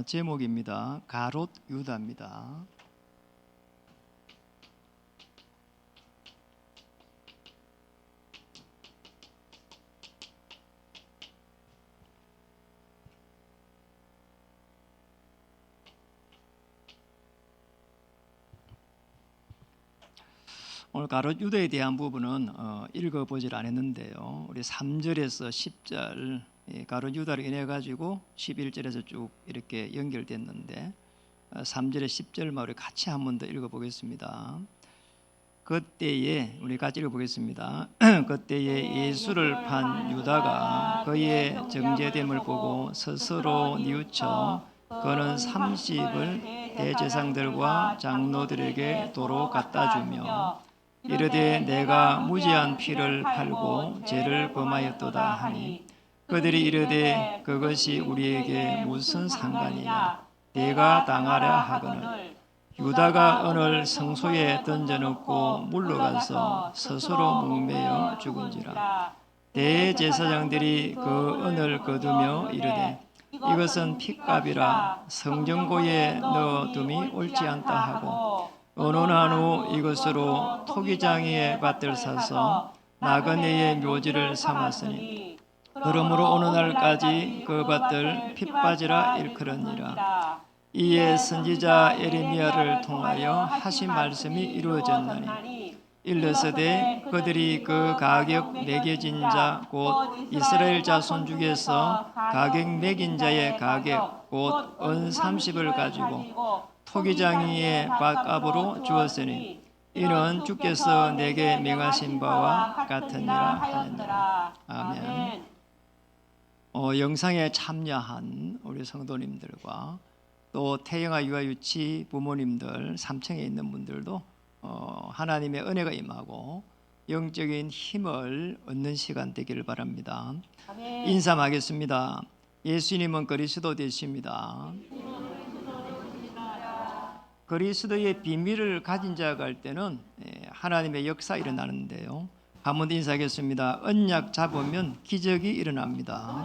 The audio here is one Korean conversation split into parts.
제목입니다. 가롯 유다입니다. 오늘 가롯 유다에 대한 부분은 읽어보질 않았는데요. 우리 3절에서 10절 가롯 유다로 인해 가지고 11절에서 쭉 이렇게 연결됐는데 3절에 10절만 우리 같이 한 번 더 읽어보겠습니다. 그때에 우리 같이 읽어보겠습니다. 그때에 예수를 판 유다가 그의 정죄됨을 보고 스스로 뉘우쳐 그는 30을 대제사장들과 장로들에게 도로 갖다 주며 이르되 내가 무지한 피를 팔고 죄를 범하였도다 하니 그들이 이르되 그것이 우리에게 무슨 상관이냐 내가 당하려 하거늘 유다가 은을 성소에 던져놓고 물러가서 스스로 목매어 죽은지라 대제사장들이 그 은을 거두며 이르되 이것은 핏값이라 성전고에 넣어둠이 옳지 않다 하고 언혼한 후 이것으로 토기장이의 밭을 사서 나그네의 묘지를 삼았으니 그러므로 어느 날까지 그 밭을 핏바지라 일컬으니라. 이에 선지자 에레미야를 통하여 하신 말씀이 이루어졌나니 일러서되 그들이 그 가격 매겨진 자 곧 이스라엘 자손 중에서 가격 매긴 자의 가격 곧 은 30을 가지고 토기장이의 밭값으로 주었으니 이는 주께서 내게 명하신 바와 같으니라 하느니라. 아멘. 영상에 참여한 우리 성도님들과 또 태영아 유아유치 부모님들 3층에 있는 분들도 하나님의 은혜가 임하고 영적인 힘을 얻는 시간 되기를 바랍니다. 아멘. 인사하겠습니다. 예수님은 그리스도 되십니다. 그리스도의 비밀을 가진 자가 할 때는 하나님의 역사 일어나는데요. 한 번 더 인사하겠습니다. 언약 잡으면 기적이 일어납니다.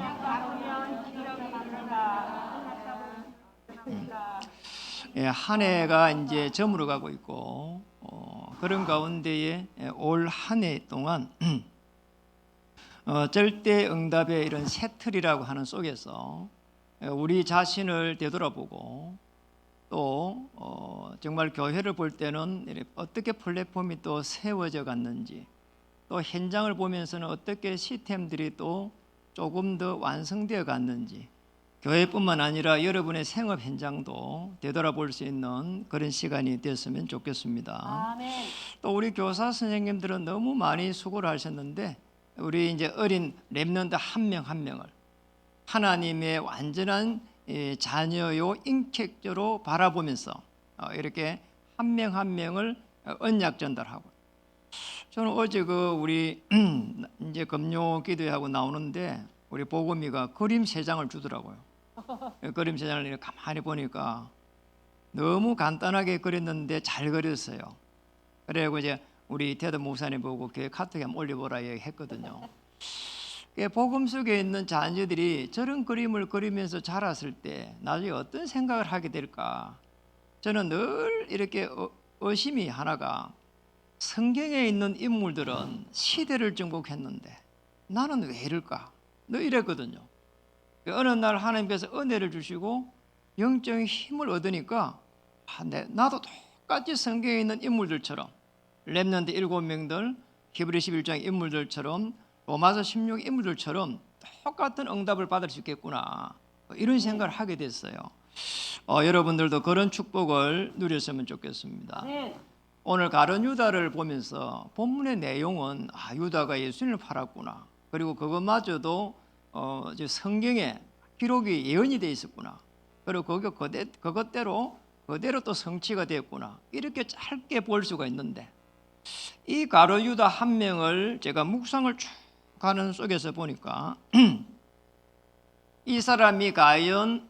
한 해가 이제 저물어 가고 있고 그런 가운데에 올 한 해 동안 절대 응답의 이런 새틀이라고 하는 속에서 우리 자신을 되돌아보고 또 정말 교회를 볼 때는 어떻게 플랫폼이 또 세워져 갔는지 또 현장을 보면서는 어떻게 시스템들이 또 조금 더 완성되어 갔는지 교회뿐만 아니라 여러분의 생업 현장도 되돌아볼 수 있는 그런 시간이 됐으면 좋겠습니다. 아멘. 또 우리 교사 선생님들은 너무 많이 수고를 하셨는데 우리 이제 어린 렘넌트 한 명 한 명을 하나님의 완전한 자녀요 인격적으로 바라보면서 이렇게 한 명 한 명을 언약 전달하고 저는 어제 우리 이제 금요 기도하고 나오는데 우리 보검이가 그림 3장을 주더라고요. 그림 3장을 가만히 보니까 너무 간단하게 그렸는데 잘 그렸어요. 그래고 이제 우리 테드 목사님 보고 교회 카톡에 한번 올려보라 했거든요. 복음 속에 있는 자녀들이 저런 그림을 그리면서 자랐을 때 나중에 어떤 생각을 하게 될까? 저는 늘 이렇게 의심이 하나가 성경에 있는 인물들은 시대를 정복했는데 나는 왜 이럴까? 늘 이랬거든요. 어느 날 하나님께서 은혜를 주시고 영적인 힘을 얻으니까 나도 똑같이 성경에 있는 인물들처럼 렘넌트 7명들, 히브리 11장 인물들처럼 로마서 16 인물들처럼 똑같은 응답을 받을 수 있겠구나 이런 생각을 하게 됐어요. 여러분들도 그런 축복을 누렸으면 좋겠습니다. 오늘 가룟 유다를 보면서 본문의 내용은 유다가 예수님을 팔았구나 그리고 그것마저도 성경에 기록이 예언이 되어 있었구나 그리고 그것대로 그대로 또 성취가 되었구나 이렇게 짧게 볼 수가 있는데 이 가룟 유다 한 명을 제가 묵상을 쭉 가는 속에서 보니까 이 사람이 과연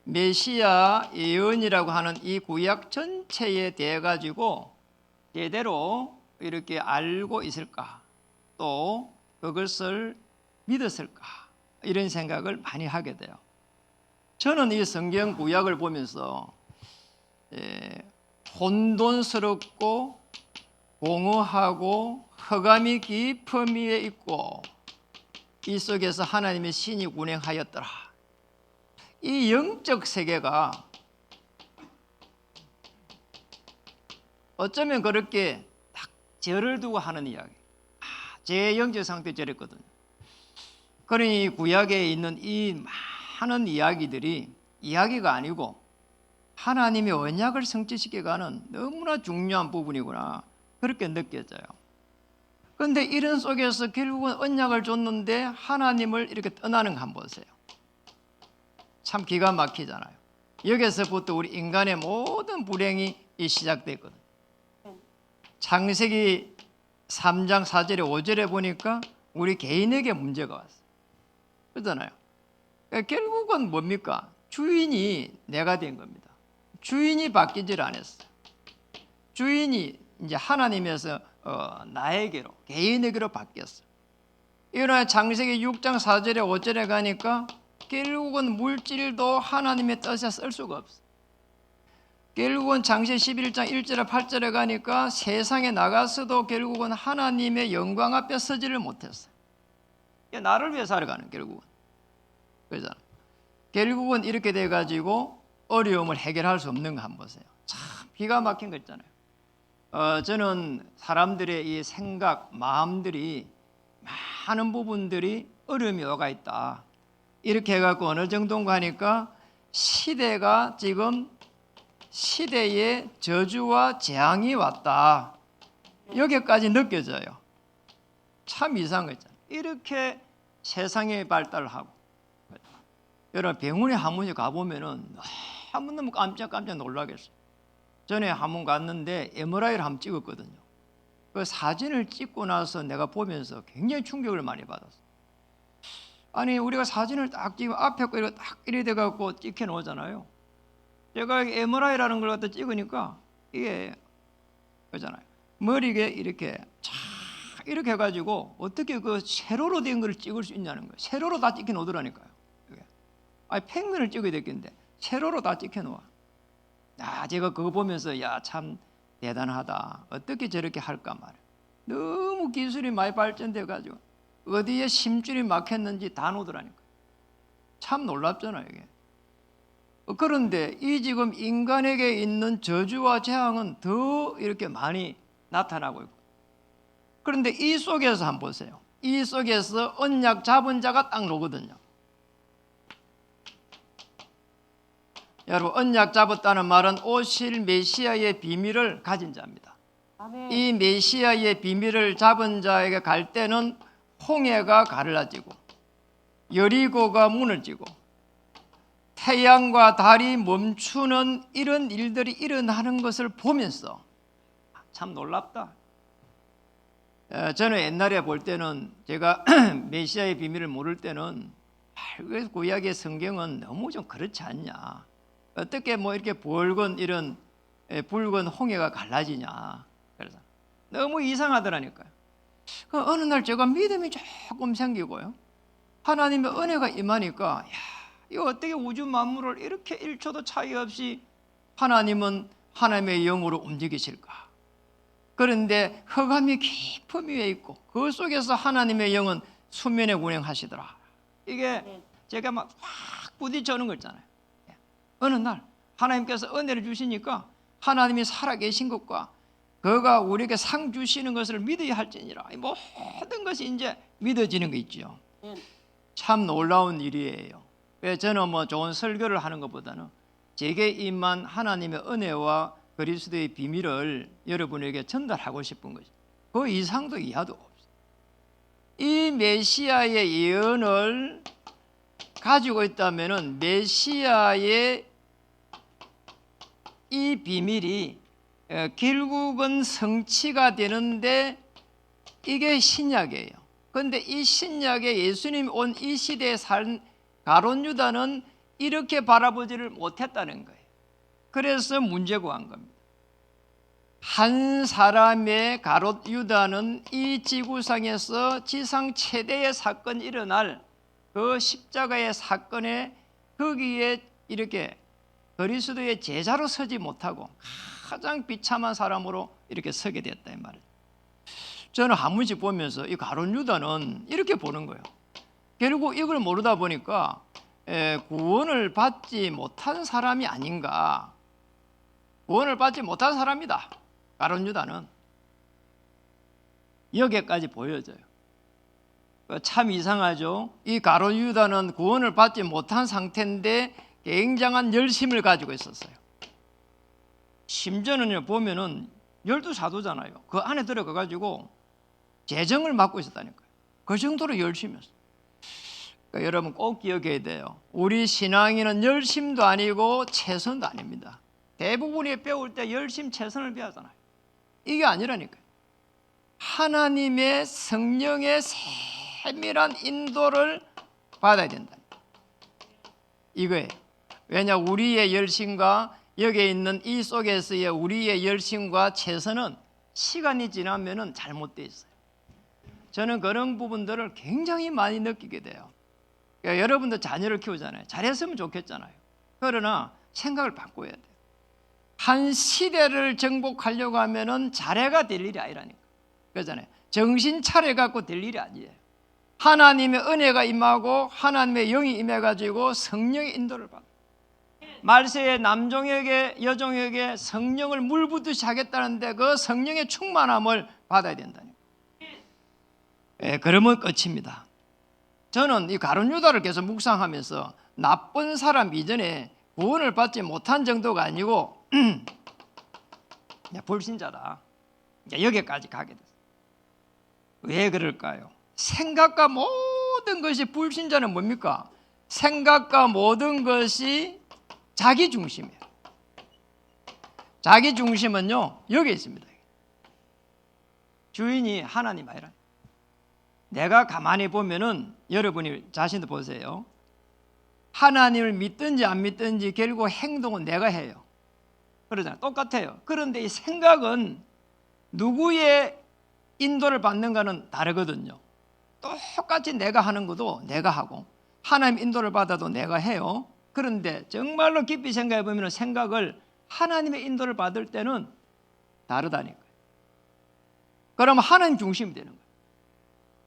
메시아 예언이라고 하는 이 구약 전체에 대해 가지고 제대로 이렇게 알고 있을까? 또 그것을 믿었을까? 이런 생각을 많이 하게 돼요. 저는 이 성경 구약을 보면서 혼돈스럽고 공허하고 흑암이 깊음 위에 있고 이 속에서 하나님의 신이 운행하였더라. 이 영적 세계가 어쩌면 그렇게 딱 절을 두고 하는 이야기. 제 영적 상태 저랬거든요. 그러니 구약에 있는 이 많은 이야기들이 이야기가 아니고 하나님의 언약을 성취시켜가는 너무나 중요한 부분이구나, 그렇게 느껴져요. 그런데 이런 속에서 결국은 언약을 줬는데 하나님을 이렇게 떠나는 거 한번 보세요. 참 기가 막히잖아요. 여기서부터 우리 인간의 모든 불행이 시작됐거든요. 창세기 3장 4절에 5절에 보니까 우리 개인에게 문제가 왔어요. 그렇잖아요. 그러니까 결국은 뭡니까? 주인이 내가 된 겁니다. 주인이 바뀌질 않았어요. 주인이 이제 하나님에서 나에게로, 개인에게로 바뀌었어요. 이러나 창세기 6장 4절에 5절에 가니까 결국은 물질도 하나님의 뜻에 쓸 수가 없어요. 결국은 창세기 11장 1절에 8절에 가니까 세상에 나가서도 결국은 하나님의 영광 앞에 서지를 못했어요. 나를 위해 살아가는, 결국은. 그죠? 결국은 이렇게 돼가지고 어려움을 해결할 수 없는 거 한번 보세요. 참 기가 막힌 거 있잖아요. 저는 사람들의 이 생각, 마음들이 많은 부분들이 어려움이 오가 있다, 이렇게 해갖고 어느 정도인가 하니까 시대가 지금 시대의 저주와 재앙이 왔다, 여기까지 느껴져요. 참 이상한 거 있잖아요. 이렇게 세상이 발달을 하고, 여러분 병원에 한 번씩 가보면은 너무 깜짝 놀라겠어요. 전에 한 번 갔는데 MRI를 한번 찍었거든요. 그 사진을 찍고 나서 내가 보면서 굉장히 충격을 많이 받았어요. 아니 우리가 사진을 딱 찍으면 앞에 거 이렇게 딱 이래 돼갖고 찍혀 놓잖아요. 제가 MRI라는 걸 갖다 찍으니까 이게 그잖아요. 머리에 이렇게 쫙 이렇게 해가지고 어떻게 그 세로로 된 걸 찍을 수 있냐는 거예요. 세로로 다 찍혀 놓더라니까요. 아니 평면을 찍어야 되겠는데 세로로 다 찍혀 놓아. 제가 그거 보면서 야 참 대단하다, 어떻게 저렇게 할까 말이야. 너무 기술이 많이 발전돼 가지고 어디에 심줄이 막혔는지 다 놓더라니까. 참 놀랍잖아요 이게. 그런데 이 지금 인간에게 있는 저주와 재앙은 더 이렇게 많이 나타나고 있고, 그런데 이 속에서 한번 보세요. 이 속에서 언약 잡은 자가 딱 나오거든요. 여러분 언약 잡았다는 말은 오실 메시아의 비밀을 가진 자입니다. 아멘. 이 메시아의 비밀을 잡은 자에게 갈 때는 홍해가 갈라지고 여리고가 무너지고 태양과 달이 멈추는 이런 일들이 일어나는 것을 보면서 참 놀랍다. 저는 옛날에 볼 때는 제가 메시아의 비밀을 모를 때는 구약의 성경은 너무 좀 그렇지 않냐, 어떻게 뭐 이렇게 붉은 이런 붉은 홍해가 갈라지냐, 그래서 너무 이상하더라니까요. 어느 날 제가 믿음이 조금 생기고요, 하나님의 은혜가 임하니까 야, 이거 어떻게 우주 만물을 이렇게 1초도 차이 없이 하나님은 하나님의 영으로 움직이실까? 그런데 흑암이 깊음 위에 있고 그 속에서 하나님의 영은 수면에 운행하시더라. 이게 제가 막 확 부딪혀오는 거 있잖아요. 어느 날 하나님께서 은혜를 주시니까 하나님이 살아계신 것과 그가 우리에게 상 주시는 것을 믿어야 할지니라, 모든 것이 이제 믿어지는 거 있죠. 참 놀라운 일이에요. 저는 뭐 좋은 설교를 하는 것보다는 제게 임한 하나님의 은혜와 그리스도의 비밀을 여러분에게 전달하고 싶은 것이, 그 이상도 이하도 없어요. 이 메시아의 예언을 가지고 있다면은 메시아의 이 비밀이 결국은 성취가 되는데 이게 신약이에요. 그런데 이 신약에 예수님이 온 이 시대에 산 가룟 유다는 이렇게 바라보지를 못했다는 거예요. 그래서 문제고 한 겁니다. 한 사람의 가롯 유다는 이 지구상에서 지상 최대의 사건이 일어날 그 십자가의 사건에 거기에 이렇게 그리스도의 제자로 서지 못하고 가장 비참한 사람으로 이렇게 서게 됐다 이 말이에요. 저는 한 문씩 보면서 이 가롯 유다는 이렇게 보는 거예요. 결국 이걸 모르다 보니까 구원을 받지 못한 사람이 아닌가. 구원을 받지 못한 사람이다. 가롯 유다는 여기까지 보여져요. 참 이상하죠. 이 가롯 유다는 구원을 받지 못한 상태인데 굉장한 열심을 가지고 있었어요. 심지어는 보면은 12사도잖아요. 그 안에 들어가 가지고 재정을 맡고 있었다니까요. 그 정도로 열심이었어요. 그러니까 여러분 꼭 기억해야 돼요. 우리 신앙인은 열심도 아니고 최선도 아닙니다. 대부분이 배울 때 열심 최선을 배우잖아요. 이게 아니라니까요. 하나님의 성령의 세밀한 인도를 받아야 된다. 이거예요. 왜냐, 우리의 열심과 여기에 있는 이 속에서의 우리의 열심과 최선은 시간이 지나면은 잘못되어 있어요. 저는 그런 부분들을 굉장히 많이 느끼게 돼요. 그러니까 여러분도 자녀를 키우잖아요. 잘했으면 좋겠잖아요. 그러나 생각을 바꿔야 돼요. 한 시대를 정복하려고 하면은 자레가 될 일이 아니라니까. 그러잖아요. 정신 차려 갖고 될 일이 아니에요. 하나님의 은혜가 임하고 하나님의 영이 임해가지고 성령의 인도를 받아요. 말세에 남종에게 여종에게 성령을 물붓듯이 하겠다는데 그 성령의 충만함을 받아야 된다니까. 그러면 끝입니다. 저는 이 가룟 유다를 계속 묵상하면서 나쁜 사람 이전에 구원을 받지 못한 정도가 아니고 불신자다. 이제 여기까지 가게 됐어요. 왜 그럴까요? 생각과 모든 것이, 불신자는 뭡니까? 생각과 모든 것이 자기 중심이에요. 자기 중심은요 여기 있습니다. 주인이 하나님 아니라. 내가 가만히 보면은 여러분이 자신도 보세요. 하나님을 믿든지 안 믿든지 결국 행동은 내가 해요. 그러잖아요. 똑같아요. 그런데 이 생각은 누구의 인도를 받는가는 다르거든요. 똑같이 내가 하는 것도 내가 하고 하나님 인도를 받아도 내가 해요. 그런데 정말로 깊이 생각해 보면 생각을 하나님의 인도를 받을 때는 다르다니까요. 그러면 하나님 중심이 되는 거예요.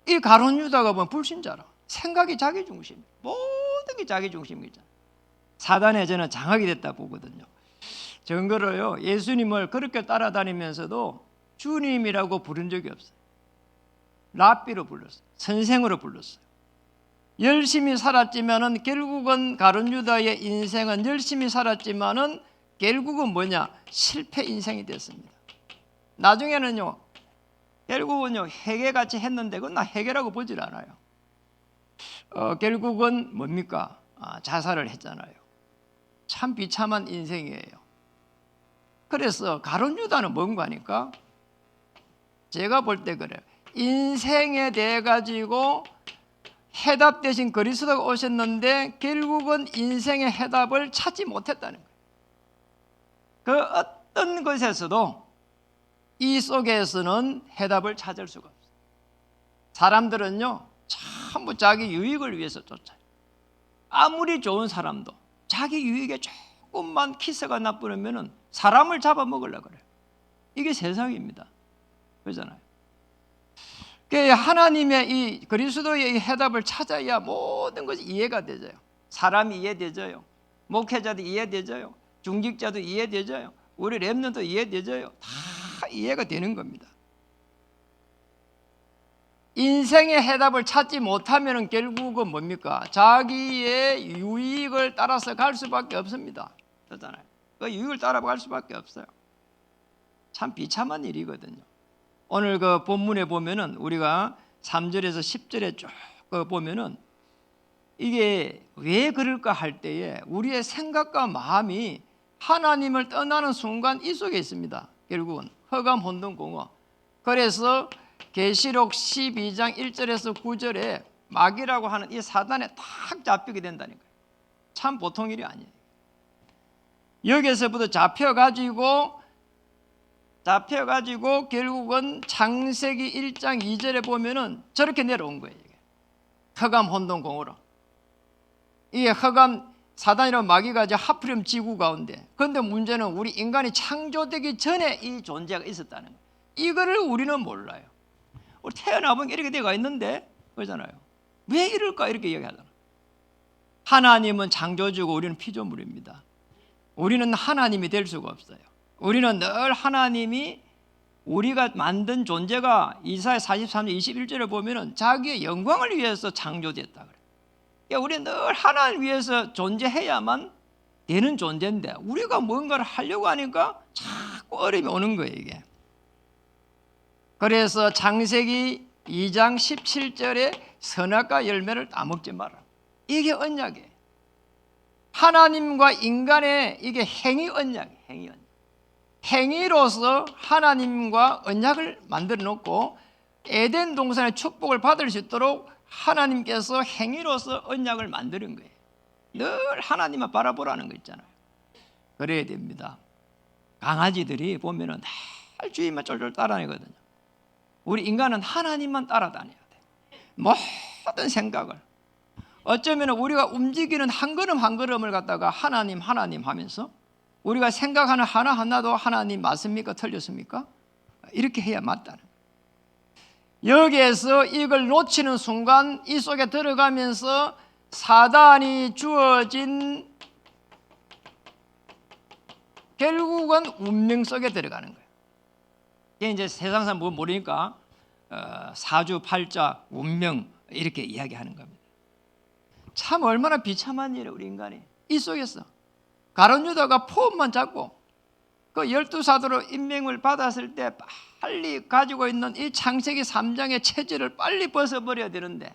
이 가룟 유다가 보면 불신자라. 생각이 자기 중심, 모든 게 자기 중심이잖아요. 사단에 저는 장악이 됐다 보거든요. 증거로요, 예수님을 그렇게 따라다니면서도 주님이라고 부른 적이 없어요. 랍비로 불렀어요. 선생으로 불렀어요. 열심히 살았지만은 결국은 가룟 유다의 인생은 열심히 살았지만은 결국은 뭐냐? 실패 인생이 됐습니다. 나중에는요, 결국은요 회개같이 했는데 그건 나 회개라고 보질 않아요. 결국은 뭡니까? 자살을 했잖아요. 참 비참한 인생이에요. 그래서 가룟 유다는 뭔가 하니까 제가 볼 때 그래요. 인생에 대해 가지고 해답 대신 그리스도가 오셨는데 결국은 인생의 해답을 찾지 못했다는 거예요. 그 어떤 것에서도 이 속에서는 해답을 찾을 수가 없어요. 사람들은요 전부 자기 유익을 위해서 쫓아요. 아무리 좋은 사람도 자기 유익에 조금만 키스가 나쁘면 사람을 잡아먹으려고 그래요. 이게 세상입니다. 그렇잖아요. 하나님의 이 그리스도의 이 해답을 찾아야 모든 것이 이해가 되져요. 사람이 이해되져요. 목회자도 이해되져요. 중직자도 이해되져요. 우리 렘넌트도 이해되져요. 다 이해가 되는 겁니다. 인생의 해답을 찾지 못하면 결국은 뭡니까? 자기의 유익을 따라서 갈 수밖에 없습니다. 그렇잖아요. 그 유익을 따라갈 수밖에 없어요. 참 비참한 일이거든요. 오늘 그 본문에 보면은 우리가 3절에서 10절에 쭉 보면은 이게 왜 그럴까 할 때에 우리의 생각과 마음이 하나님을 떠나는 순간 이 속에 있습니다. 결국은 허감, 혼돈, 공허. 그래서 계시록 12장 1절에서 9절에 마귀라고 하는 이 사단에 탁 잡히게 된다니까요. 참 보통 일이 아니에요. 여기서부터 잡혀가지고 잡혀가지고 결국은 창세기 1장 2절에 보면은 저렇게 내려온 거예요. 흑암 혼돈공으로. 이게 흑암 사단이라는 마귀가 이제 하프렘 지구 가운데. 그런데 문제는 우리 인간이 창조되기 전에 이 존재가 있었다는 거예요. 이거를 우리는 몰라요. 우리 태어나보면 이렇게 되어 있는데 그러잖아요. 왜 이럴까 이렇게 이야기하잖아요. 하나님은 창조주고 우리는 피조물입니다. 우리는 하나님이 될 수가 없어요. 우리는 늘 하나님이 우리가 만든 존재가 이사야 43장 21절에 보면은 자기의 영광을 위해서 창조됐다 그래요. 그러니까 우리는 늘 하나님을 위해서 존재해야만 되는 존재인데 우리가 뭔가를 하려고 하니까 자꾸 어려움이 오는 거예요 이게. 그래서 창세기 2장 17절에 선악과 열매를 따먹지 마라. 이게 언약이에요. 하나님과 인간의 이게 행위 언약이에요. 행위 언약. 행위로서 하나님과 언약을 만들어 놓고 에덴 동산의 축복을 받을 수 있도록 하나님께서 행위로서 언약을 만드는 거예요. 늘 하나님만 바라보라는 거 있잖아요. 그래야 됩니다. 강아지들이 보면은 늘 주인만 쫄쫄 따라다니거든요. 우리 인간은 하나님만 따라다녀야 돼. 모든 생각을. 어쩌면 우리가 움직이는 한 걸음 한 걸음을 갖다가 하나님 하면서 우리가 생각하는 하나하나도 하나님 맞습니까? 틀렸습니까? 이렇게 해야 맞다는 거예요. 여기에서 이걸 놓치는 순간 이 속에 들어가면서 사단이 주어진 결국은 운명 속에 들어가는 거예요. 이게 이제 세상 사람 모르니까 사주팔자, 운명 이렇게 이야기하는 겁니다. 참 얼마나 비참한 일이에요 우리 인간이. 이 속에서 가룟 유다가 포음만 잡고 그 12사도로 임명을 받았을 때 빨리 가지고 있는 이 창세기 3장의 체질을 빨리 벗어버려야 되는데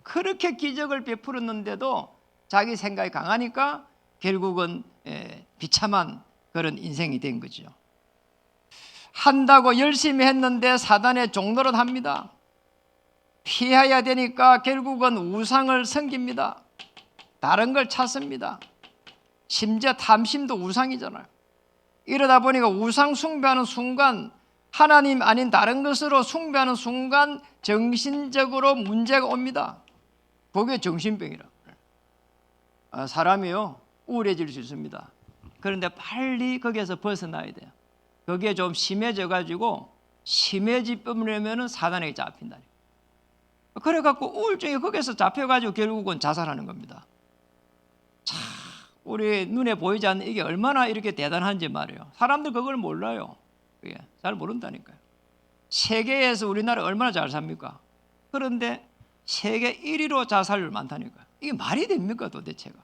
그렇게 기적을 베풀었는데도 자기 생각이 강하니까 결국은 비참한 그런 인생이 된 거죠. 한다고 열심히 했는데 사단의 종노릇 합니다. 피해야 되니까 결국은 우상을 섬깁니다. 다른 걸 찾습니다. 심지어 탐심도 우상이잖아요. 이러다 보니까 우상 숭배하는 순간 하나님 아닌 다른 것으로 숭배하는 순간 정신적으로 문제가 옵니다. 그게 정신병이라. 사람이요 우울해질 수 있습니다. 그런데 빨리 거기에서 벗어나야 돼요. 거기에 좀 심해져 가지고 심해지면 사단에게 잡힌다. 그래갖고 우울증이 거기서 잡혀가지고 결국은 자살하는 겁니다. 참 우리 눈에 보이지 않는 이게 얼마나 이렇게 대단한지 말이에요. 사람들 그걸 몰라요. 그게 잘 모른다니까요. 세계에서 우리나라 얼마나 잘 삽니까? 그런데 세계 1위로 자살률 많다니까요. 이게 말이 됩니까 도대체가?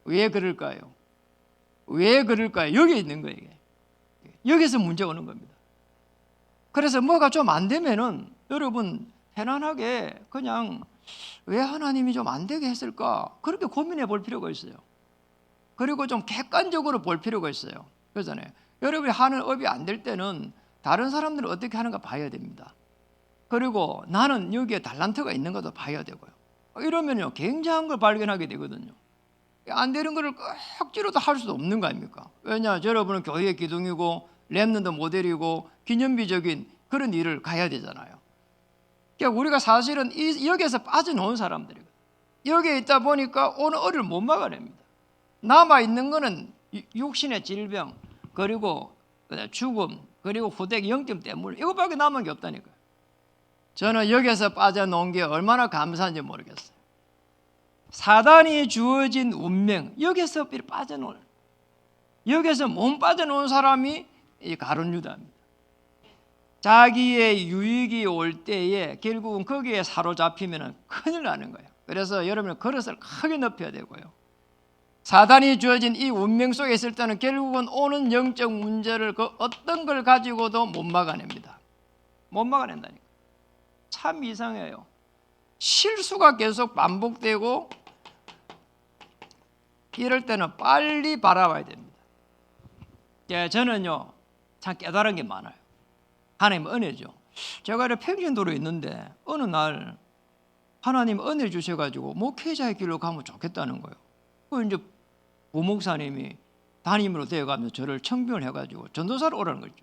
왜 그럴까요? 왜 그럴까요? 여기 있는 거예요. 이게. 여기서 문제가 오는 겁니다. 그래서 뭐가 좀 안 되면은 여러분 편안하게 그냥 왜 하나님이 좀 안 되게 했을까? 그렇게 고민해 볼 필요가 있어요. 그리고 좀 객관적으로 볼 필요가 있어요. 그러잖아요. 여러분이 하는 업이 안 될 때는 다른 사람들은 어떻게 하는가 봐야 됩니다. 그리고 나는 여기에 달란트가 있는 것도 봐야 되고요. 이러면요 굉장한 걸 발견하게 되거든요. 안 되는 거를 억지로도 할 수도 없는 거 아닙니까? 왜냐 여러분은 교회 기둥이고 랩런트 모델이고 기념비적인 그런 일을 가야 되잖아요. 그러니까 우리가 사실은 여기에서 빠져나온 사람들이거든요. 여기에 있다 보니까 오늘 어를 못 막아냅니다. 남아있는 거는 육신의 질병 그리고 죽음 그리고 후대의 영적 때문 이거밖에 남은 게 없다니까요. 저는 여기에서 빠져나온 게 얼마나 감사한지 모르겠어요. 사단이 주어진 운명 여기에서 빠져나올 여기에서 못 빠져나온 사람이 이 가룟 유다입니다. 자기의 유익이 올 때에 결국은 거기에 사로잡히면 큰일 나는 거예요. 그래서 여러분은 그릇을 크게 높여야 되고요. 사단이 주어진 이 운명 속에 있을 때는 결국은 오는 영적 문제를 그 어떤 걸 가지고도 못 막아냅니다. 못 막아낸다니까. 참 이상해요. 실수가 계속 반복되고 이럴 때는 빨리 바라봐야 됩니다. 저는요 참 깨달은 게 많아요. 하나님 은혜죠. 제가 이렇게 평신도로 있는데 어느 날 하나님 은혜 주셔가지고 목회자의 길로 가면 좋겠다는 거예요. 그 이제 부목사님이 담임으로 되어가면서 저를 청빙을 해가지고 전도사로 오라는 거죠.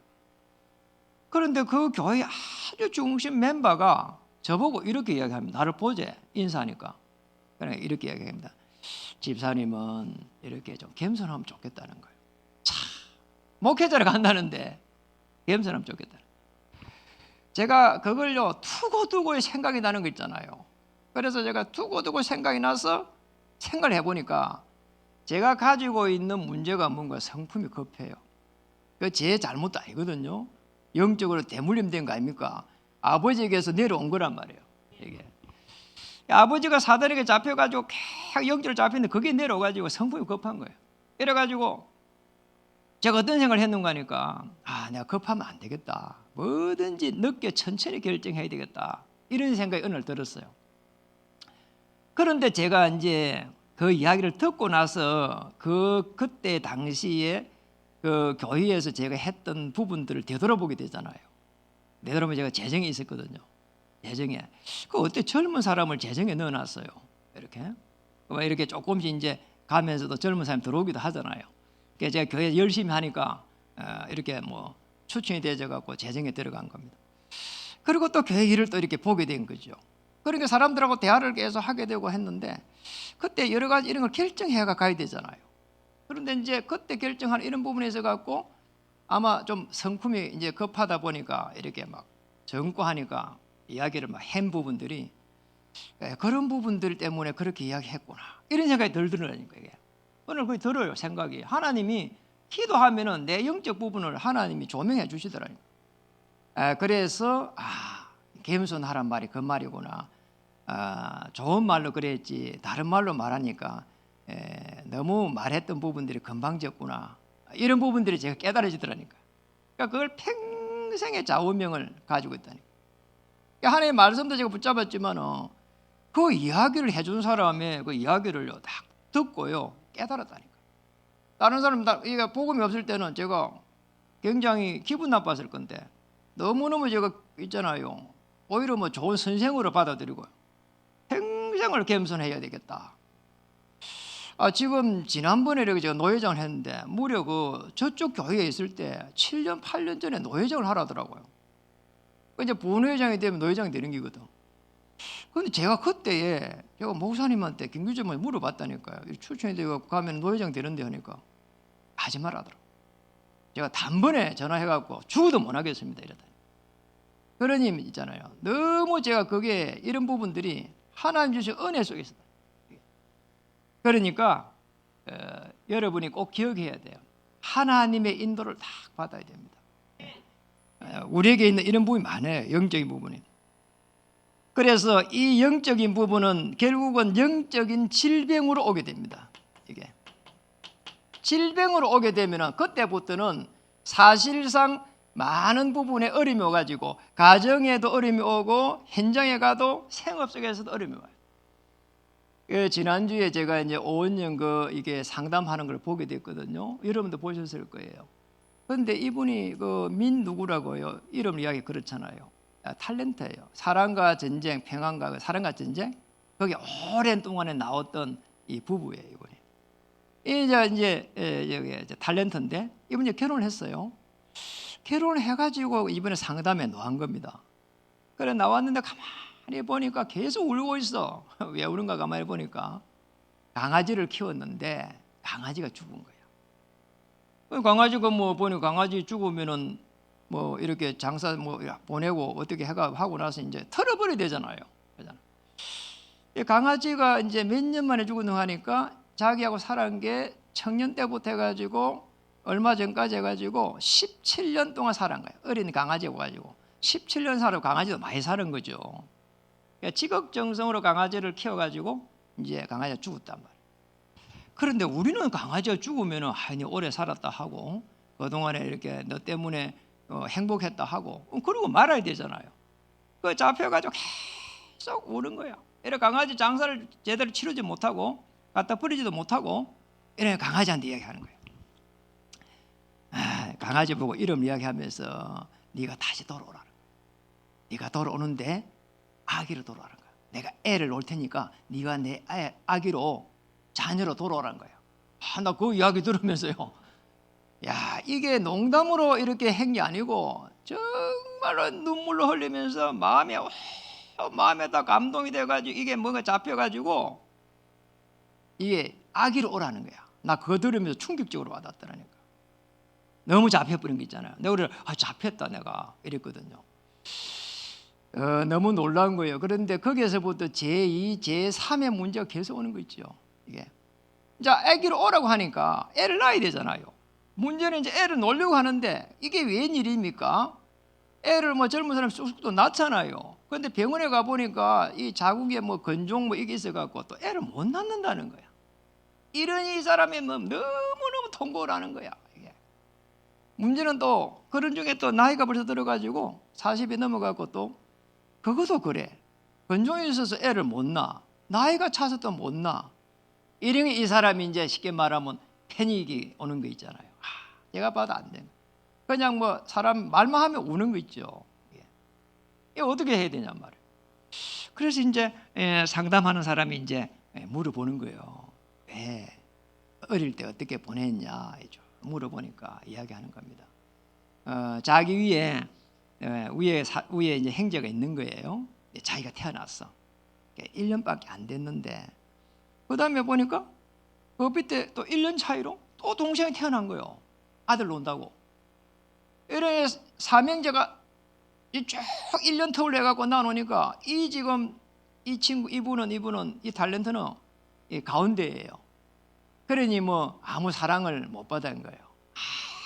그런데 그 교회 아주 중심 멤버가 저보고 이렇게 이야기합니다. 나를 보제 인사하니까. 그래 이렇게 이야기합니다. 집사님은 이렇게 좀 겸손하면 좋겠다는 거예요. 참 목회자를 간다는데 겸손하면 좋겠다. 제가 그걸요 두고두고 생각이 나는 거 있잖아요. 그래서 제가 두고두고 생각이 나서 생각을 해보니까 제가 가지고 있는 문제가 뭔가 성품이 급해요. 그 제 잘못도 아니거든요. 영적으로 대물림된 거 아닙니까? 아버지에게서 내려온 거란 말이에요. 이게 아버지가 사단에게 잡혀가지고 계속 영적으로 잡혔는데 그게 내려와가지고 성품이 급한 거예요. 이래가지고 제가 어떤 생각을 했는가 하니까 내가 급하면 안 되겠다. 뭐든지 늦게 천천히 결정해야 되겠다. 이런 생각이 어느 날 들었어요. 그런데 제가 이제 그 이야기를 듣고 나서 그때 당시에 그 교회에서 제가 했던 부분들을 되돌아보게 되잖아요. 되돌아보면 제가 재정이 있었거든요. 재정에 그 어때 젊은 사람을 재정에 넣어놨어요. 이렇게 조금씩 이제 가면서도 젊은 사람 들어오기도 하잖아요. 그래서 제가 교회 열심히 하니까 이렇게 뭐 추천이 되져 갖고 재정에 들어간 겁니다. 그리고 또 교회 일을 또 이렇게 보게 된 거죠. 그러니까 사람들하고 대화를 계속 하게 되고 했는데 그때 여러 가지 이런 걸 결정해 가야 되잖아요. 그런데 이제 그때 결정한 이런 부분에 있어 갖고 아마 좀 성품이 이제 급하다 보니까 이렇게 막 젊고 하니까 이야기를 막 한 부분들이 그런 부분들 때문에 그렇게 이야기했구나 이런 생각이 들더라니까. 이게 오늘 그게 들어요. 생각이 하나님이 기도하면은 내 영적 부분을 하나님이 조명해 주시더라니까. 그래서 겸손하란 말이 그 말이구나. 좋은 말로 그랬지 다른 말로 말하니까 너무 말했던 부분들이 건방졌구나. 이런 부분들이 제가 깨달아지더라니까. 그러니까 그걸 평생의 좌우명을 가지고 있다니까. 그러니까 하나님의 말씀도 제가 붙잡았지만 그 이야기를 해준 사람의 그 이야기를 딱 듣고요 깨달았다니까. 다른 사람 이게 복음이 없을 때는 제가 굉장히 기분 나빴을 건데 너무너무 제가 있잖아요. 오히려 뭐 좋은 선생으로 받아들이고 평생을 겸손해야 되겠다. 지금 지난번에 이렇게 제가 노회장을 했는데 무려 그 저쪽 교회에 있을 때 7년 8년 전에 노회장을 하라더라고요. 이제 부회장이 되면 노회장이 되는 거거든. 근데 제가 그때에 제가 목사님한테 김규점을 물어봤다니까요. 추천이 되고 가면 노회장 되는데 하니까 하지 말라더라고요. 제가 단번에 전화해갖고 죽어도 못 하겠습니다 이러더니. 그러니 있잖아요. 너무 제가 그게 이런 부분들이 하나님 주신 은혜 속에 있어요. 그러니까 여러분이 꼭 기억해야 돼요. 하나님의 인도를 다 받아야 됩니다. 우리에게 있는 이런 부분이 많아요. 영적인 부분이. 그래서 이 영적인 부분은 결국은 영적인 질병으로 오게 됩니다. 이게 질병으로 오게 되면 그때부터는 사실상 많은 부분에 어려움이 오가지고 가정에도 어려움이 오고 현장에 가도 생업 속에서도 어려움이 와요. 지난주에 제가 이제 오은영 이게 상담하는 걸 보게 됐거든요. 여러분도 보셨을 거예요. 그런데 이분이 민 누구라고요? 이름 이야기 그렇잖아요. 탤런트예요. 사랑과 전쟁, 평안과 사랑과 전쟁 거기 오랜 동안에 나왔던 이 부부예요. 이분이 이제 여기 탤런트인데 이분이 결혼을 했어요. 결혼을 해가지고 이번에 상담에 나온 겁니다. 그래 나왔는데 가만히 보니까 계속 울고 있어. 왜 우는가 가만히 보니까 강아지를 키웠는데 강아지가 죽은 거야. 강아지가 뭐 보니 강아지 죽으면은 뭐 이렇게 장사 뭐 보내고 어떻게 해가 하고 나서 이제 털어버려야 되잖아요. 강아지가 이제 몇 년 만에 죽었는가 하니까 자기하고 살은 게 청년 때부터 해가지고 얼마 전까지 해가지고 17년 동안 살은 거예요. 어린 강아지 가지고 17년 살고 강아지도 많이 사는 거죠. 그러니까 지극정성으로 강아지를 키워가지고 이제 강아지가 죽었단 말이에요. 그런데 우리는 강아지가 죽으면 하여니 오래 살았다 하고 그동안에 이렇게 너 때문에 행복했다 하고 그러고 말아야 되잖아요. 그 잡혀가지고 계속 우는 거야. 이래 강아지 장사를 제대로 치르지 못하고 갖다 버리지도 못하고 이래 강아지한테 이야기하는 거예요. 강아지 보고 이름 이야기하면서 네가 다시 돌아오라는 거야. 네가 돌아오는데 아기로 돌아오라는 거야. 내가 애를 놓을 테니까 네가 내 아기로 자녀로 돌아오라는 거야. 나 그 이야기 들으면서요 야, 이게 농담으로 이렇게 한 게 아니고 정말로 눈물로 흘리면서 마음에다 감동이 돼가지고 이게 뭔가 잡혀가지고 이게 아기로 오라는 거야. 나 그거 들으면서 충격적으로 와닿더라니까. 너무 잡혀버린 게 있잖아요. 내가 그래, 잡혔다 내가 이랬거든요. 너무 놀라운 거예요. 그런데 거기에서부터 제2, 제3의 문제가 계속 오는 거 있죠. 이게 자, 아기로 오라고 하니까 애를 낳아야 되잖아요. 문제는 이제 애를 놓으려고 하는데 이게 웬일입니까? 애를 뭐 젊은 사람 쑥쑥 낳잖아요. 그런데 병원에 가 보니까 이 자궁에 뭐 건종 뭐 이게 있어갖고 또 애를 못 낳는다는 거야. 이런 이 사람이 뭐 너무너무 통곡을 하는 거야. 이게 문제는 또 그런 중에 또 나이가 벌써 들어가지고 40이 넘어가고 또 그것도 그래. 건종이 있어서 애를 못 낳아. 나이가 차서 또 못 낳아. 이런 이 사람이 이제 쉽게 말하면 패닉이 오는 거 있잖아요. 내가 봐도 안 돼. 그냥 뭐 사람 말만 하면 우는 거 있죠. 이게 어떻게 해야 되냐 말이에요. 그래서 이제 상담하는 사람이 이제 물어보는 거예요. 왜 어릴 때 어떻게 보냈냐 물어보니까 이야기하는 겁니다. 자기 위에 이제 형제가 있는 거예요. 자기가 태어났어. 1년밖에 안 됐는데 그 다음에 보니까 그 밑에 또 1년 차이로 또 동생이 태어난 거예요. 아들 논다고. 이래 삼형제가 쭉 1년 터울 해갖고 나누니까 지금 이 친구 이분은 이 탤런트는 이 가운데예요. 그러니 뭐 아무 사랑을 못 받은 거예요.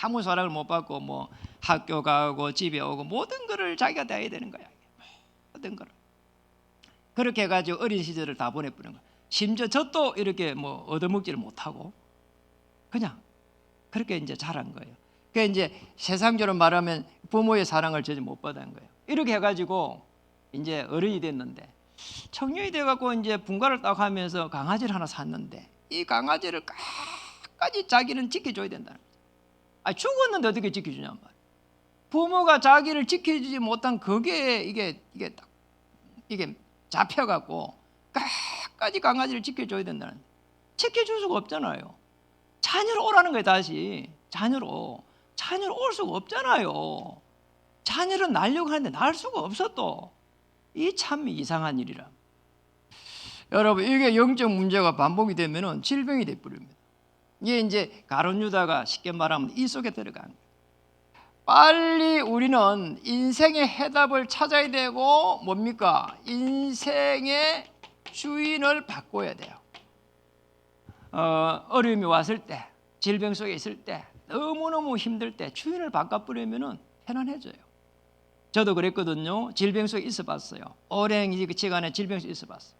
아무 사랑을 못 받고 뭐 학교 가고 집에 오고 모든 거를 자기가 다 해야 되는 거야. 모든 거를. 그렇게 해가지고 어린 시절을 다 보내버린 거야. 심지어 저도 이렇게 뭐 얻어먹지를 못하고 그냥 그렇게 이제 자란 거예요. 그러니까 이제 세상적으로 말하면 부모의 사랑을 전혀 못 받은 거예요. 이렇게 해가지고 이제 어른이 됐는데 청년이 돼갖고 이제 분가를 딱 하면서 강아지를 하나 샀는데 이 강아지를 끝까지 자기는 지켜줘야 된다는 거예요. 죽었는데 어떻게 지켜주냔 말이에요. 부모가 자기를 지켜주지 못한 그게 이게 잡혀갖고 끝까지 강아지를 지켜줘야 된다는 거예요. 지켜줄 수가 없잖아요. 자녀로 오라는 거예요. 다시 자녀로 올 수가 없잖아요. 자녀를 낳으려고 하는데 낳을 수가 없어. 또 이 참 이상한 일이라. 여러분 이게 영적 문제가 반복이 되면은 질병이 돼버립니다. 이게 이제 가룟 유다가 쉽게 말하면 이 속에 들어간 거예요. 빨리 우리는 인생의 해답을 찾아야 되고 뭡니까? 인생의 주인을 바꿔야 돼요. 어려움이 왔을 때, 질병 속에 있을 때, 너무너무 힘들 때 주인을 바꿔버리면 편안해져요. 저도 그랬거든요. 질병 속에 있어봤어요. 오랜 시간에 질병 속에 있어봤어요.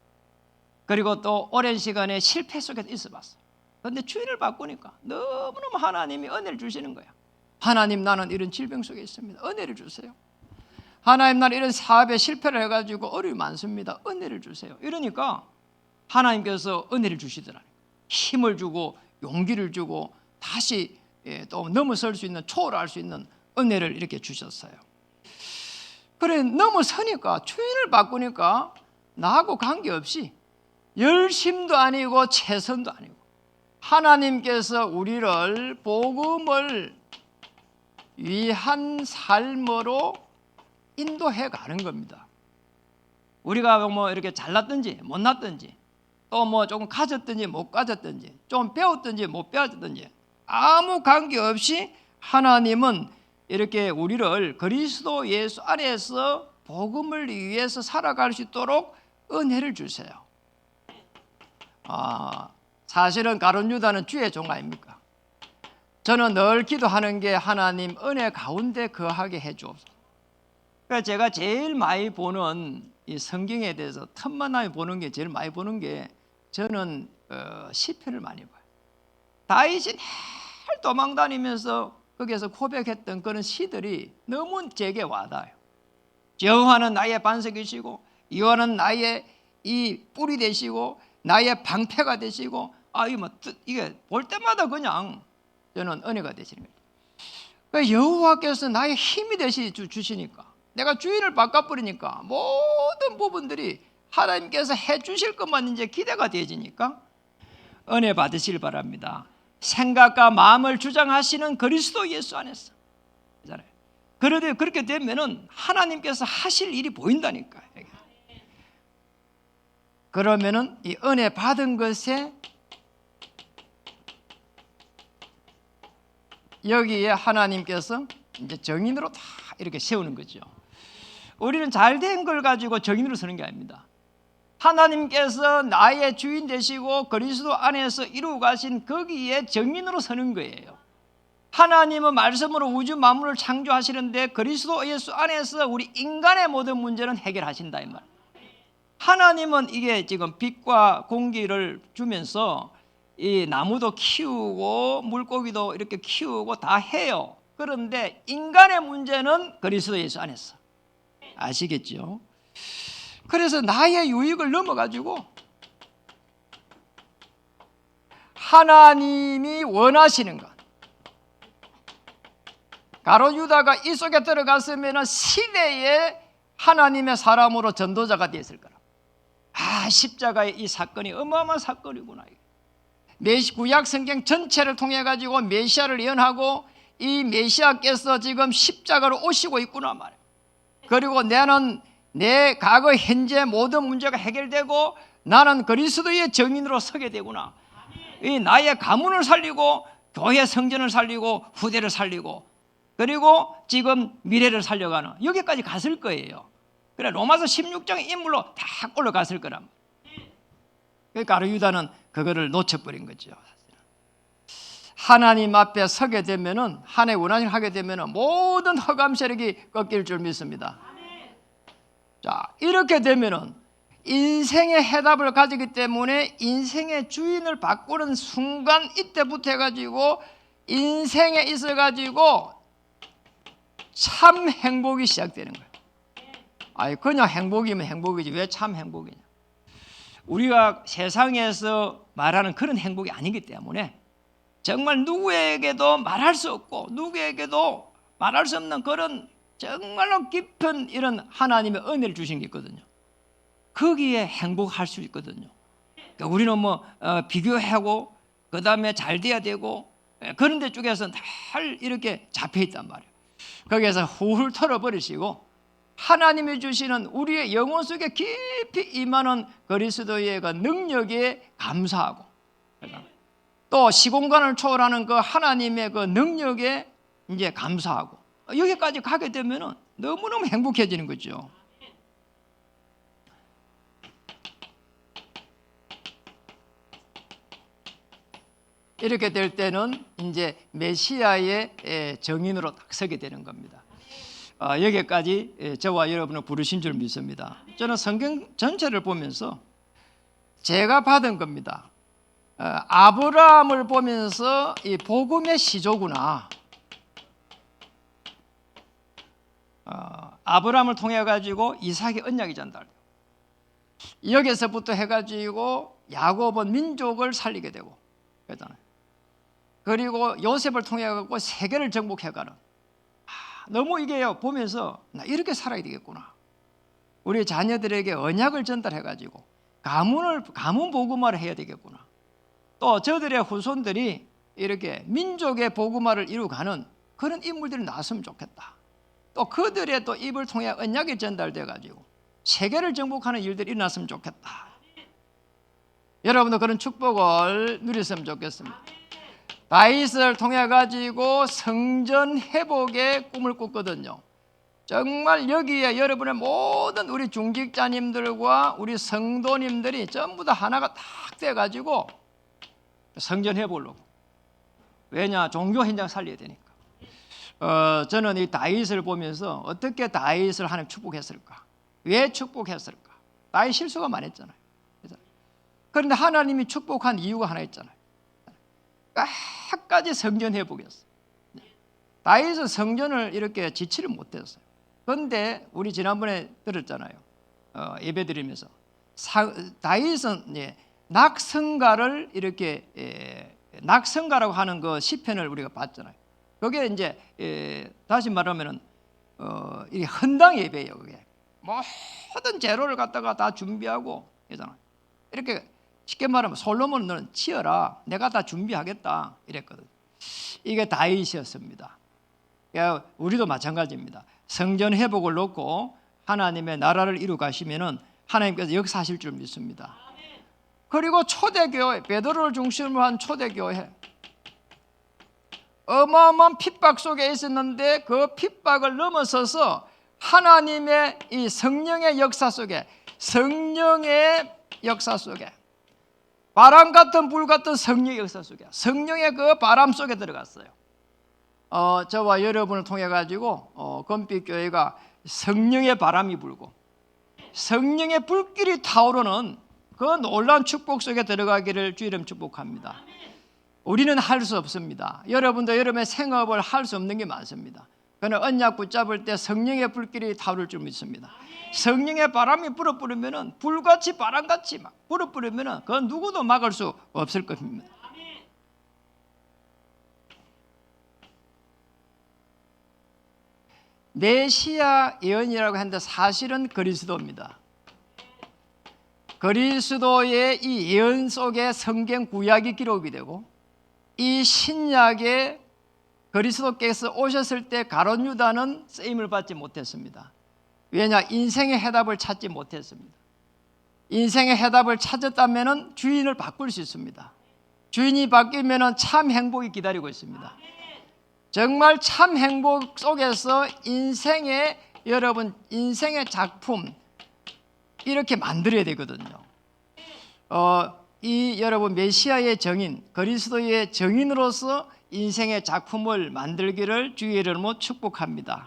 그리고 또 오랜 시간에 실패 속에 있어봤어요. 그런데 주인을 바꾸니까 너무너무 하나님이 은혜를 주시는 거예요. 하나님 나는 이런 질병 속에 있습니다. 은혜를 주세요. 하나님 나는 이런 사업에 실패를 해가지고 어려움이 많습니다. 은혜를 주세요. 이러니까 하나님께서 은혜를 주시더라고요. 힘을 주고 용기를 주고 다시 또 넘어설 수 있는 초월할 수 있는 은혜를 이렇게 주셨어요. 그래 넘어서니까 주인을 바꾸니까 나하고 관계없이 열심도 아니고 최선도 아니고 하나님께서 우리를 복음을 위한 삶으로 인도해 가는 겁니다. 우리가 뭐 이렇게 잘났든지 못났든지 또 뭐 조금 가졌든지 못 가졌든지 좀 배웠든지 못 배웠든지 아무 관계없이 하나님은 이렇게 우리를 그리스도 예수 안에서 복음을 위해서 살아갈 수 있도록 은혜를 주세요. 사실은 가룟 유다는 주의 종 아닙니까? 저는 늘 기도하는 게 하나님 은혜 가운데 거하게 해주옵소서. 그러니까 제가 제일 많이 보는 이 성경에 대해서 틈만 나면 보는 게 제일 많이 보는 게 저는 시편을 많이 봐요. 다윗이 늘 도망다니면서 거기에서 고백했던 그런 시들이 너무 제게 와닿아요. 여호와는 나의 반석이시고 여호와는 나의 이 뿔이 되시고 나의 방패가 되시고 이게 볼 때마다 그냥 저는 은혜가 되시는 거예요. 여호와께서 나의 힘이 주시니까 내가 주인을 바꿔버리니까 모든 부분들이 하나님께서 해주실 것만 이제 기대가 되어지니까 은혜 받으시길 바랍니다. 생각과 마음을 주장하시는 그리스도 예수 안에서. 그런데 그렇게 되면은 하나님께서 하실 일이 보인다니까요. 그러면은 이 은혜 받은 것에 여기에 하나님께서 이제 정인으로 다 이렇게 세우는 거죠. 우리는 잘된 걸 가지고 정인으로 서는 게 아닙니다. 하나님께서 나의 주인 되시고 그리스도 안에서 이루어 가신 거기에 정인으로 서는 거예요. 하나님은 말씀으로 우주 만물을 창조하시는데 그리스도 예수 안에서 우리 인간의 모든 문제는 해결하신다 이 말. 하나님은 이게 지금 빛과 공기를 주면서 이 나무도 키우고 물고기도 이렇게 키우고 다 해요. 그런데 인간의 문제는 그리스도 예수 안에서. 아시겠죠? 그래서 나의 유익을 넘어가지고 하나님이 원하시는 것, 가롯 유다가 이 속에 들어갔으면 시대에 하나님의 사람으로 전도자가 되었을 거라. 십자가의 이 사건이 어마어마한 사건이구나. 구약 성경 전체를 통해 가지고 메시아를 예언하고 이 메시아께서 지금 십자가로 오시고 있구나 말이에요. 그리고 나는 내 과거 현재 모든 문제가 해결되고 나는 그리스도의 정인으로 서게 되구나. 이 나의 가문을 살리고 교회 성전을 살리고 후대를 살리고 그리고 지금 미래를 살려가는 여기까지 갔을 거예요. 그래 로마서 16장의 인물로 다 올라갔을 거란. 그러니까 가룟 유다는 그거를 놓쳐버린 거죠. 하나님 앞에 서게 되면은 하나님의 원하는 일을 하게 되면은 모든 흑암 세력이 꺾일 줄 믿습니다. 자, 이렇게 되면은 인생의 해답을 가지기 때문에 인생의 주인을 바꾸는 순간 이때부터 해가지고 인생에 있어가지고 참 행복이 시작되는 거예요. 그냥 행복이면 행복이지 왜 참 행복이냐? 우리가 세상에서 말하는 그런 행복이 아니기 때문에 정말 누구에게도 말할 수 없고 누구에게도 말할 수 없는 그런 정말로 깊은 이런 하나님의 은혜를 주신 게 있거든요. 거기에 행복할 수 있거든요. 그러니까 우리는 비교하고 그 다음에 잘 돼야 되고 그런 데 쪽에서는 잘 이렇게 잡혀 있단 말이에요. 거기에서 훌 털어버리시고 하나님이 주시는 우리의 영혼 속에 깊이 임하는 그리스도의 그 능력에 감사하고 또 시공간을 초월하는 그 하나님의 그 능력에 이제 감사하고 여기까지 가게 되면 너무너무 행복해지는 거죠. 이렇게 될 때는 이제 메시아의 정인으로 딱 서게 되는 겁니다. 여기까지 저와 여러분을 부르신 줄 믿습니다. 저는 성경 전체를 보면서 제가 받은 겁니다. 아브라함을 보면서 이 복음의 시조구나. 아브라함을 통해 가지고 이삭의 언약이 전달돼요. 여기서부터 해가지고 야곱은 민족을 살리게 되고 그러잖아요. 그리고 요셉을 통해 가지고 세계를 정복해가는. 너무 이게요 보면서 나 이렇게 살아야 되겠구나. 우리 자녀들에게 언약을 전달해가지고 가문 복음화를 해야 되겠구나. 또 저들의 후손들이 이렇게 민족의 복음화를 이루어가는 그런 인물들이 나왔으면 좋겠다. 또 그들의 또 입을 통해 언약이 전달돼 가지고 세계를 정복하는 일들이 일어났으면 좋겠다. 여러분도 그런 축복을 누렸으면 좋겠습니다. 다윗을 통해 가지고 성전 회복의 꿈을 꿨거든요. 정말 여기에 여러분의 모든 우리 중직자님들과 우리 성도님들이 전부 다 하나가 딱 돼 가지고 성전 회복을 놓고. 왜냐? 종교 현장 살려야 되니까. 저는 이 다윗을 보면서 어떻게 다윗을 하나님 축복했을까? 왜 축복했을까? 다윗 실수가 많았잖아요. 그런데 하나님이 축복한 이유가 하나 있잖아요. 끝까지 성전 회복이었어요. 다윗은 성전을 이렇게 지치를 못했어요. 그런데 우리 지난번에 들었잖아요. 예배 드리면서 다윗은 낙성가를 이렇게 낙성가라고 하는 그 시편을 우리가 봤잖아요. 그게 이제 다시 말하면은 이 헌당 예배예요. 그게 모든 재료를 갖다가 다 준비하고 이렇게 쉽게 말하면 솔로몬은 너는 치어라, 내가 다 준비하겠다 이랬거든. 이게 다윗이었습니다. 그러니까 우리도 마찬가지입니다. 성전 회복을 놓고 하나님의 나라를 이루 가시면은 하나님께서 역사하실 줄 믿습니다. 그리고 초대교회, 베드로를 중심으로 한 초대교회, 어마어마한 핍박 속에 있었는데 그 핍박을 넘어서서 하나님의 이 성령의 역사 속에, 성령의 역사 속에, 바람 같은 불 같은 성령의 역사 속에, 성령의 그 바람 속에 들어갔어요. 저와 여러분을 통해 가지고 금빛교회가 성령의 바람이 불고 성령의 불길이 타오르는 그 놀라운 축복 속에 들어가기를 주 이름 축복합니다. 우리는 할 수 없습니다. 여러분도 여러분의 생업을 할 수 없는 게 많습니다. 그러나 언약 붙잡을 때 성령의 불길이 타오를 줄 믿습니다. 성령의 바람이 불어뿌리면 불같이 바람같이 막 불어뿌리면 그 누구도 막을 수 없을 것입니다. 메시아 예언이라고 하는데 사실은 그리스도입니다. 그리스도의 이 예언 속에 성경 구약이 기록이 되고 이 신약에 그리스도께서 오셨을 때 가룟 유다는 쓰임을 받지 못했습니다. 왜냐? 인생의 해답을 찾지 못했습니다. 인생의 해답을 찾았다면 주인을 바꿀 수 있습니다. 주인이 바뀌면 참 행복이 기다리고 있습니다. 정말 참 행복 속에서 인생의, 여러분 인생의 작품 이렇게 만들어야 되거든요. 이 여러분 메시아의 정인, 그리스도의 정인으로서 인생의 작품을 만들기를 주의 이름으로 축복합니다.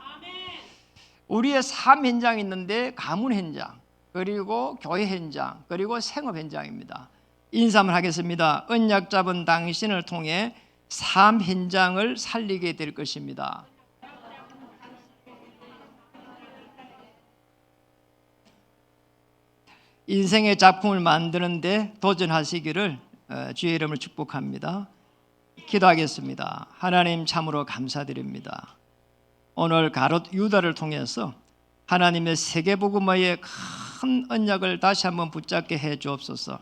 우리의 삶 현장이 있는데 가문 현장, 그리고 교회 현장, 그리고 생업 현장입니다. 인사를 하겠습니다. 언약 잡은 당신을 통해 삶 현장을 살리게 될 것입니다. 인생의 작품을 만드는데 도전하시기를 주의 이름을 축복합니다. 기도하겠습니다. 하나님 참으로 감사드립니다. 오늘 가롯 유다를 통해서 하나님의 세계복음화의 큰 언약을 다시 한번 붙잡게 해 주옵소서.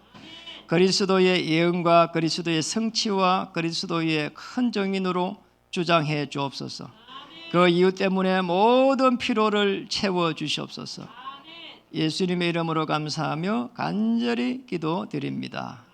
그리스도의 예언과 그리스도의 성취와 그리스도의 큰 정인으로 주장해 주옵소서. 그 이유 때문에 모든 피로를 채워 주시옵소서. 예수님의 이름으로 감사하며 간절히 기도드립니다.